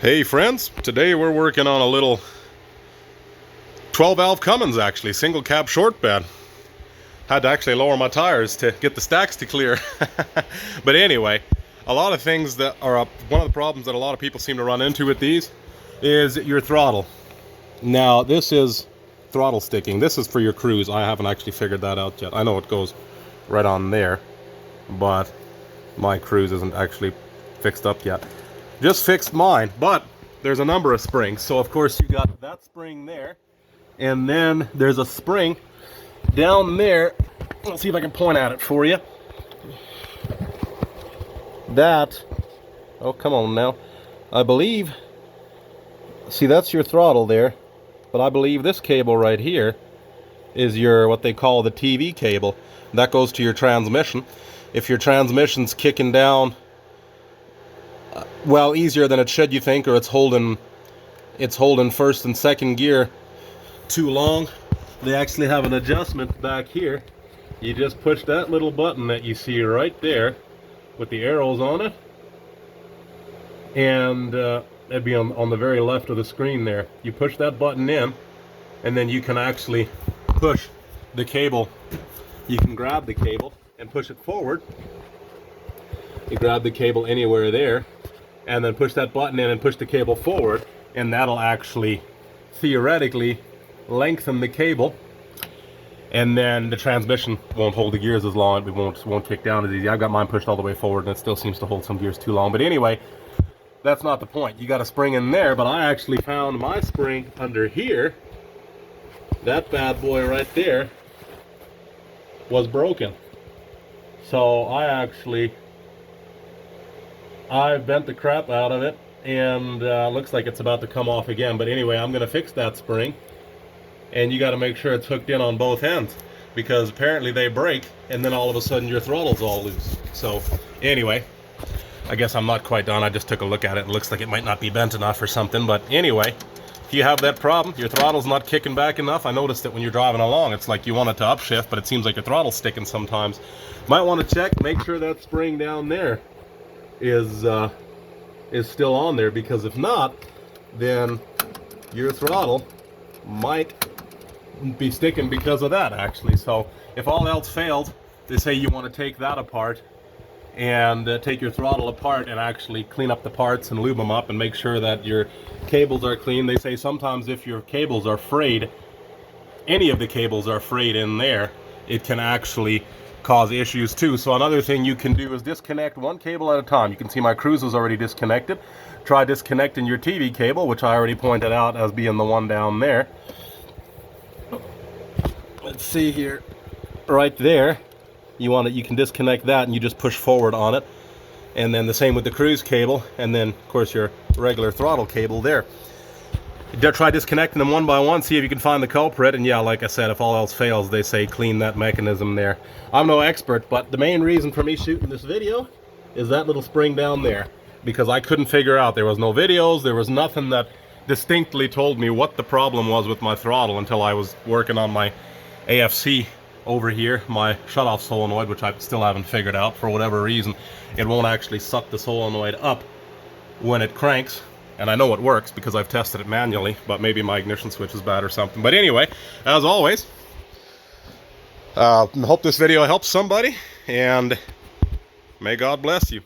Hey friends, today we're working on a little 12 valve Cummins, actually, single cab short bed. Had to actually lower my tires to get the stacks to clear. But anyway, a lot of things that are one of the problems that a lot of people seem to run into with these is your throttle. Now this is throttle sticking. This is for your cruise. I haven't actually figured that out yet. I know it goes right on there, but my cruise isn't actually fixed up yet. Just fixed mine, but there's a number of springs. So of course you got that spring there, and then there's a spring down there. Let's see if I can point at it for you. That, oh come on now, I believe, see that's your throttle there, but I believe this cable right here is your, what they call the TV cable. That goes to your transmission. If your transmission's kicking down, well, easier than it should, you think, or it's holding first and second gear too long, they actually have an adjustment back here. You just push that little button that you see right there with the arrows on it, and it'd be on the very left of the screen there. You push that button in, and then you can actually push the cable. You can grab the cable and push it forward. You grab the cable anywhere there, and then push that button in and push the cable forward, and that'll actually theoretically lengthen the cable, and then the transmission won't hold the gears as long. It won't kick down as easy. I've got mine pushed all the way forward and it still seems to hold some gears too long. But anyway, that's not the point. You got a spring in there, but I actually found my spring under here. That bad boy right there was broken. So I bent the crap out of it, and looks like it's about to come off again. But anyway, I'm going to fix that spring, and you got to make sure it's hooked in on both ends, because apparently they break and then all of a sudden your throttle's all loose. So anyway, I guess I'm not quite done. I just took a look at it and it looks like it might not be bent enough or something. But anyway, if you have that problem, your throttle's not kicking back enough. I noticed that when you're driving along, it's like you want it to upshift, but it seems like your throttle's sticking sometimes. Might want to check, make sure that spring down there is still on there, because if not, then your throttle might be sticking because of that, actually. So if all else fails, they say you want to take that apart and take your throttle apart and actually clean up the parts and lube them up and make sure that your cables are clean. They say sometimes if your cables are frayed, any of the cables are frayed in there, it can actually cause issues too. So another thing you can do is disconnect one cable at a time. You can see my cruise was already disconnected. Try disconnecting your TV cable, which I already pointed out as being the one down there. Let's see here, right there. You can disconnect that and you just push forward on it, and then the same with the cruise cable, and then of course your regular throttle cable there. Try disconnecting them one by one, see if you can find the culprit, and yeah, like I said, if all else fails, they say clean that mechanism there. I'm no expert, but the main reason for me shooting this video is that little spring down there, because I couldn't figure out. There was no videos, there was nothing that distinctly told me what the problem was with my throttle until I was working on my AFC over here, my shutoff solenoid, which I still haven't figured out. For whatever reason, it won't actually suck the solenoid up when it cranks. And I know it works because I've tested it manually, but maybe my ignition switch is bad or something. But anyway, as always, I hope this video helps somebody, and may God bless you.